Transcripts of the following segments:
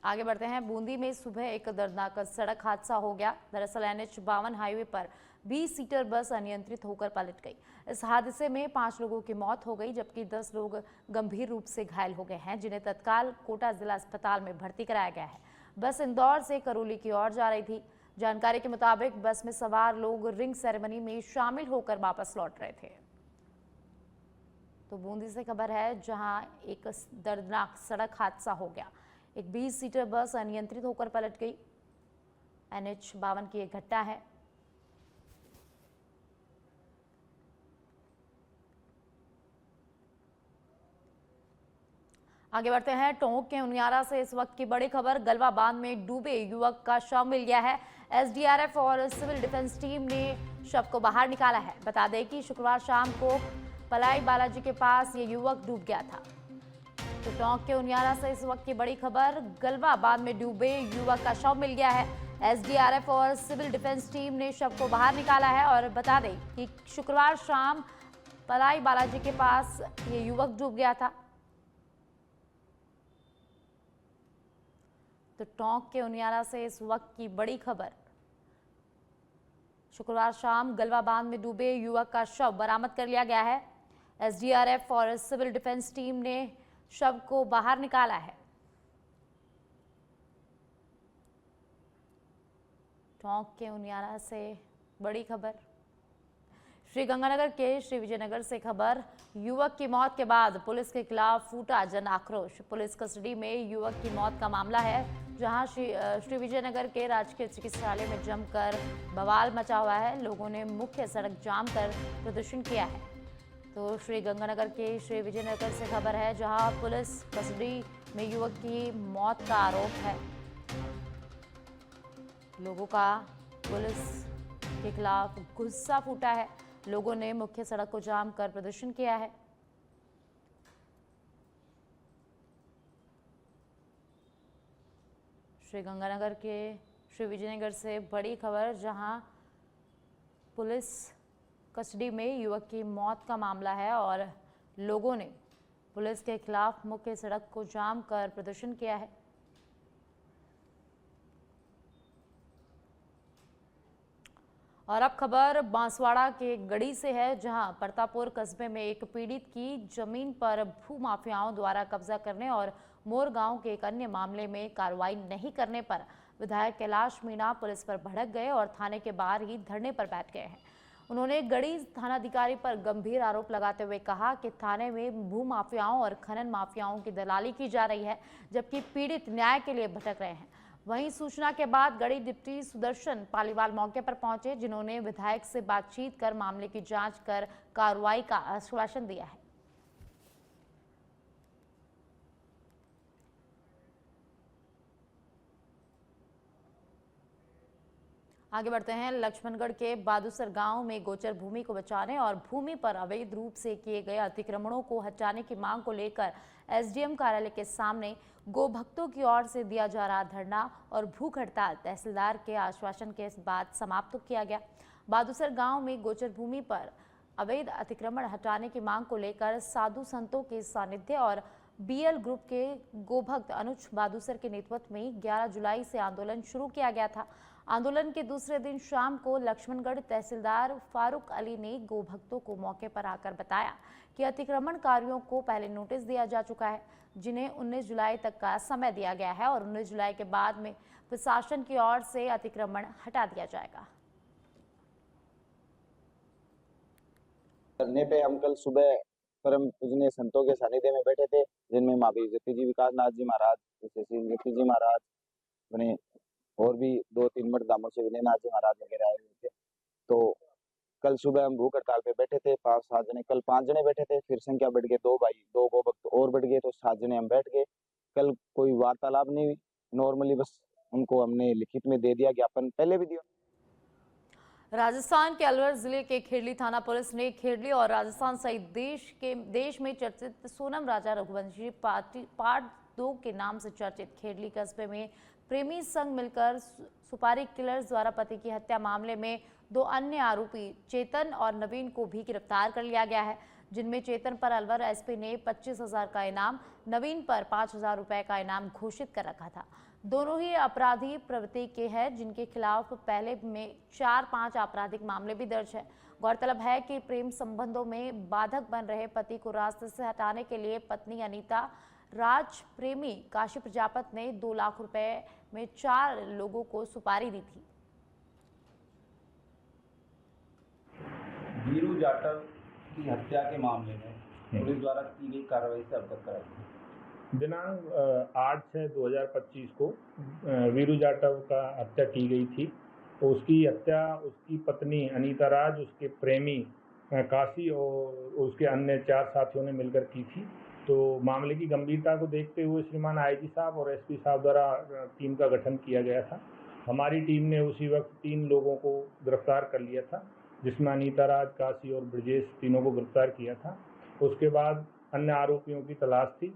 आगे बढ़ते हैं। बूंदी में सुबह एक दर्दनाक सड़क हादसा हो गया। दरअसल NH-52 हाईवे पर 20 सीटर बस अनियंत्रित होकर पलट गई। इस हादसे में 5 लोगों की मौत हो गई, जबकि 10 लोग गंभीर रूप से घायल हो गए हैं, जिन्हें तत्काल कोटा जिला अस्पताल में भर्ती कराया गया है। बस इंदौर से करौली की ओर जा रही थी। जानकारी के मुताबिक बस में सवार लोग रिंग सेरेमनी में शामिल होकर वापस लौट रहे थे। तो बूंदी से खबर है, जहां एक दर्दनाक सड़क हादसा हो गया। एक 20 सीटर बस अनियंत्रित होकर पलट गई। NH-52 की एक घटना है। आगे बढ़ते हैं। टोंक के उनियारा से इस वक्त की बड़ी खबर। गलवा बांध में डूबे युवक का शव मिल गया है। SDRF और सिविल डिफेंस टीम ने शव को बाहर निकाला है। बता दें कि शुक्रवार शाम को पलाई बालाजी के पास ये युवक डूब गया था। तो टोंक के उनियारा से इस वक्त की बड़ी खबर। गलवा बांध में डूबे युवक का शव मिल गया है। SDRF और सिविल डिफेंस टीम ने शव को बाहर निकाला है। और बता दें कि शुक्रवार शाम पलाई बालाजी के पास ये युवक डूब गया था। तो टोंक के उनियारा से इस वक्त की बड़ी खबर। शुक्रवार शाम गलवा बांध में डूबे युवक का शव बरामद कर लिया गया है। SDRF और सिविल डिफेंस टीम ने शव को बाहर निकाला है। टोंक के उनियारा से बड़ी खबर। श्रीगंगानगर के श्री विजयनगर से खबर। युवक की मौत के बाद पुलिस के खिलाफ फूटा जन आक्रोश। पुलिस कस्टडी में युवक की मौत का मामला है, जहां श्री विजयनगर के राजकीय चिकित्सालय में जमकर बवाल मचा हुआ है। लोगों ने मुख्य सड़क जाम कर प्रदर्शन किया है। तो श्रीगंगानगर के श्री विजयनगर से खबर है, जहां पुलिस कस्टडी में युवक की मौत का आरोप है। लोगों का पुलिस के खिलाफ गुस्सा फूटा है। लोगों ने मुख्य सड़क को जाम कर प्रदर्शन किया है। श्रीगंगानगर के श्री विजयनगर से बड़ी खबर, जहां पुलिस कस्टडी में युवक की मौत का मामला है और लोगों ने पुलिस के खिलाफ मुख्य सड़क को जाम कर प्रदर्शन किया है। और अब खबर बांसवाड़ा के गढ़ी से है, जहां परतापुर कस्बे में एक पीड़ित की जमीन पर भूमाफियाओं द्वारा कब्जा करने और मोर गांव के एक अन्य मामले में कार्रवाई नहीं करने पर विधायक कैलाश मीणा पुलिस पर भड़क गए और थाने के बाहर ही धरने पर बैठ गए हैं। उन्होंने गढ़ी थानाधिकारी पर गंभीर आरोप लगाते हुए कहा कि थाने में भूमाफियाओं और खनन माफियाओं की दलाली की जा रही है, जबकि पीड़ित न्याय के लिए भटक रहे हैं। वहीं सूचना के बाद गढ़ी डिप्टी सुदर्शन पालीवाल मौके पर पहुंचे, जिन्होंने विधायक से बातचीत कर मामले की जांच कर कार्रवाई का आश्वासन दिया है। आगे बढ़ते हैं। लक्ष्मणगढ़ के बादुसर गांव में गोचर भूमि को बचाने और भूमि पर अवैध रूप से किए गए अतिक्रमणों को हटाने की मांग को लेकर SDM कार्यालय के सामने गोभक्तों की ओर से दिया जा रहा धरना और भूख हड़ताल तहसीलदार के आश्वासन के बाद समाप्त किया गया। बादुसर गांव में गोचर भूमि पर अवैध अतिक्रमण हटाने की मांग को लेकर साधु संतों के सानिध्य और BL ग्रुप के गोभक्त अनुज बादुसर के नेतृत्व में 11 जुलाई से आंदोलन शुरू किया गया था। आंदोलन के दूसरे दिन शाम को लक्ष्मणगढ़ तहसीलदार फारूक अली ने गोभक्तों को मौके पर आकर बताया कि अतिक्रमणकारियों को पहले नोटिस दिया जा चुका है, जिन्हें 19 जुलाई तक का समय दिया गया है और 19 जुलाई के बाद में प्रशासन की ओर से अतिक्रमण हटा दिया जाएगा। धरने पे हम कल सुबह परम पूजनीय संतों के सानिध्य में बैठे थे, जिनमें माँ जगती जी विकास नाथ जी महाराज, जगती जी महाराज बने और भी 2-3 मठ धामों से विनय नाथ जी महाराज वगैरह आए हुए थे। तो कल सुबह हम भूख हड़ताल पे बैठे थे, 5-7 जने, कल 5 जने बैठे थे, फिर संख्या बढ़ गई, 2 भाई 2 गोभक्त और बढ़ गए, तो 7 जने हम बैठ गए। कल कोई वार्तालाप नहीं हुई, नॉर्मली बस उनको हमने लिखित में दे दिया, ज्ञापन पहले भी दिया। राजस्थान के अलवर जिले के खेड़ली थाना पुलिस ने खेड़ली और राजस्थान सहित देश में चर्चित सोनम राजा रघुवंशी पार्ट 2 के नाम से चर्चित खेड़ली कस्बे में प्रेमी संग मिलकर सुपारी किलर्स द्वारा पति की हत्या मामले में 2 अन्य आरोपी चेतन और नवीन को भी गिरफ्तार कर लिया गया है। जिनमें चेतन पर अलवर एसपी ने 25,000 का इनाम, नवीन पर 5,000 रुपए का इनाम घोषित कर रखा था। दोनों ही अपराधी प्रवृत्ति के हैं, जिनके खिलाफ पहले में 4-5 आपराधिक मामले भी दर्ज है। गौरतलब है कि प्रेम संबंधों में बाधक बन रहे पति को रास्ते से हटाने के लिए पत्नी अनीता राज प्रेमी काशी प्रजापत ने 2 लाख रुपए में 4 लोगों को सुपारी दी थी। वीरू जाटव की हत्या के मामले में पुलिस द्वारा की गई कार्रवाई से अवगत कराइए। दिनांक 8/6/2025 को वीरू जाटव का हत्या की गई थी। उसकी हत्या उसकी पत्नी अनीता राज, उसके प्रेमी काशी और उसके अन्य 4 साथियों ने मिलकर की थी। तो मामले की गंभीरता को देखते हुए श्रीमान आईजी साहब और एसपी साहब द्वारा टीम का गठन किया गया था। हमारी टीम ने उसी वक्त 3 लोगों को गिरफ्तार कर लिया था, जिसमें अनीता राज, काशी और ब्रजेश तीनों को गिरफ्तार किया था। उसके बाद अन्य आरोपियों की तलाश थी।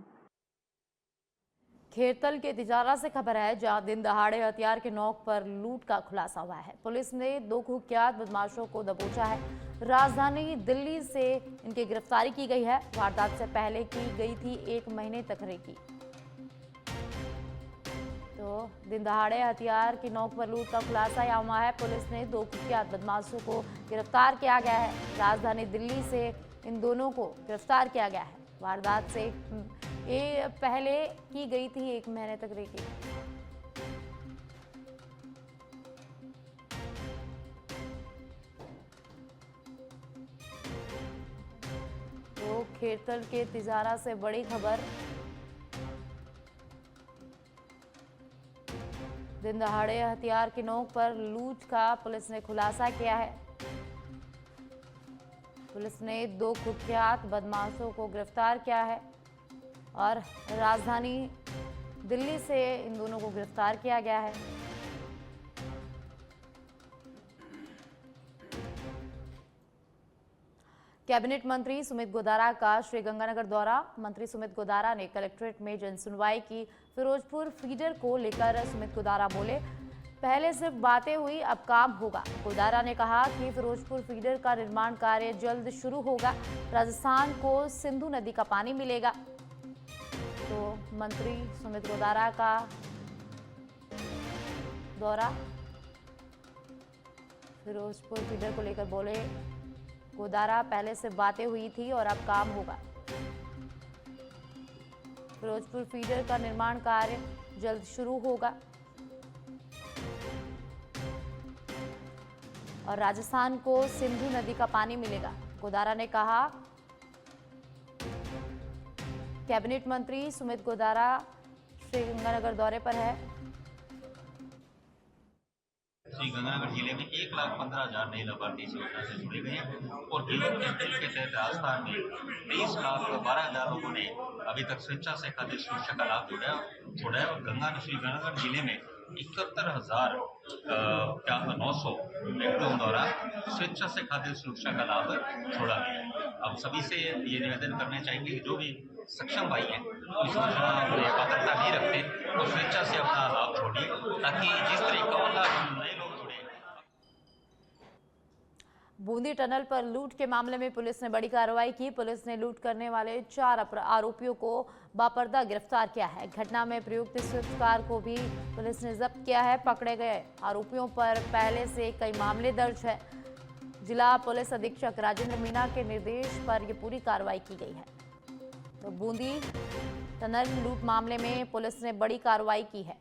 खेरतल के तिजारा से खबर है, जहां दिन दहाड़े हथियार के नोक पर लूट का खुलासा हुआ है। पुलिस ने 2 कुख्यात बदमाशों को दबोचा है। राजधानी दिल्ली से इनकी गिरफ्तारी की गई है। वारदात से पहले की गई थी 1 महीने तक रेकी। तो दिन दहाड़े हथियार की नोक पर लूट का खुलासा यहाँ हुआ है। पुलिस ने 2 कुख्यात बदमाशों को गिरफ्तार किया गया है। राजधानी दिल्ली से इन दोनों को गिरफ्तार किया गया है। वारदात से ये पहले की गई थी 1 महीने तक रेकी। तो खेरतल के तिजारा से बड़ी खबर, दिन दहाड़े हथियार की नोक पर लूट का पुलिस ने खुलासा किया है। पुलिस ने 2 कुख्यात बदमाशों को गिरफ्तार किया है और राजधानी दिल्ली से इन दोनों को गिरफ्तार किया गया है। कैबिनेट मंत्री सुमित गोदारा का श्रीगंगानगर दौरा। मंत्री सुमित गोदारा ने कलेक्ट्रेट में जनसुनवाई की। फिरोजपुर फीडर को लेकर सुमित गोदारा बोले, पहले सिर्फ बातें हुई, अब काम होगा। गोदारा ने कहा कि फिरोजपुर फीडर का निर्माण कार्य जल्द शुरू होगा। राजस्थान को सिंधु नदी का पानी मिलेगा। तो मंत्री सुमित गोदारा का दौरा, फिरोजपुर फीडर को लेकर बोले गोदारा, पहले से बातें हुई थी और अब काम होगा। फिरोजपुर फीडर का निर्माण कार्य जल्द शुरू होगा और राजस्थान को सिंधु नदी का पानी मिलेगा। गोदारा ने कहा। कैबिनेट मंत्री सुमित गोदारा श्रीगंगानगर दौरे पर है। श्रीगंगानगर जिले में 1,15,000 नए लाभार्थी इस योजना से जुड़े गए हैं और गिलोय कैंपेन के तहत राजस्थान में 20,12,000 लोगों ने अभी तक स्वेच्छा से खाद्य सुरक्षा का लाभ छोड़ा है और श्रीगंगानगर जिले में 71,900 व्यक्तियों द्वारा स्वेच्छा से खाद्य सुरक्षा का लाभ छोड़ा गया है। अब सभी से ये निवेदन करना चाहेंगे कि जो भी सक्षम भाई हैं इस योजना में पात्रता नहीं रखते वो स्वेच्छा से अपना लाभ छोड़िए, ताकि जिस तरह 51 लाख नए लोग जुड़े। बूंदी टनल पर लूट के मामले में पुलिस ने बड़ी कार्रवाई की। पुलिस ने लूट करने वाले 4 आरोपियों को बापर्दा गिरफ्तार किया है। घटना में प्रयुक्त स्विफ्ट कार को भी पुलिस ने जब्त किया है। पकड़े गए आरोपियों पर पहले से कई मामले दर्ज है। जिला पुलिस अधीक्षक राजेंद्र मीणा के निर्देश पर यह पूरी कार्रवाई की गई है। तो बूंदी टनल लूट मामले में पुलिस ने बड़ी कार्रवाई की है।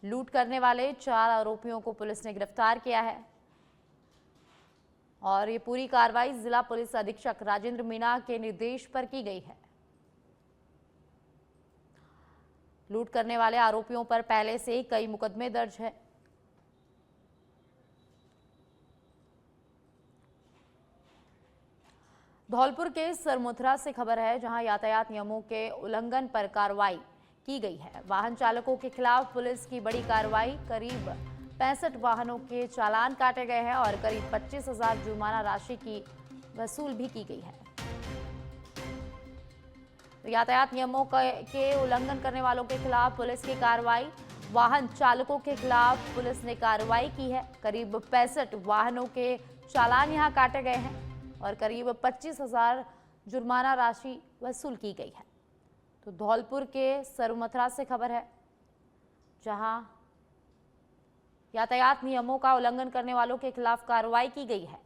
लूट करने वाले 4 आरोपियों को पुलिस ने गिरफ्तार किया है और ये पूरी कार्रवाई जिला पुलिस अधीक्षक राजेंद्र मीणा के निर्देश पर की गई है। लूट करने वाले आरोपियों पर पहले से ही कई मुकदमे दर्ज है। धौलपुर के सरमुथरा से खबर है, जहां यातायात नियमों के उल्लंघन पर कार्रवाई की गई है। वाहन चालकों के खिलाफ पुलिस की बड़ी कार्रवाई। करीब 65 वाहनों के चालान काटे गए हैं और करीब 25,000 जुर्माना राशि की वसूल भी की गई है। तो यातायात नियमों के उल्लंघन करने वालों के खिलाफ पुलिस की कार्रवाई। वाहन चालकों के खिलाफ पुलिस ने कार्रवाई की है। करीब 65 वाहनों के चालान यहां काटे गए हैं और करीब 25,000 जुर्माना राशि वसूल की गई है। तो धौलपुर के सरुमथरा से खबर है, जहां यातायात नियमों का उल्लंघन करने वालों के खिलाफ कार्रवाई की गई है।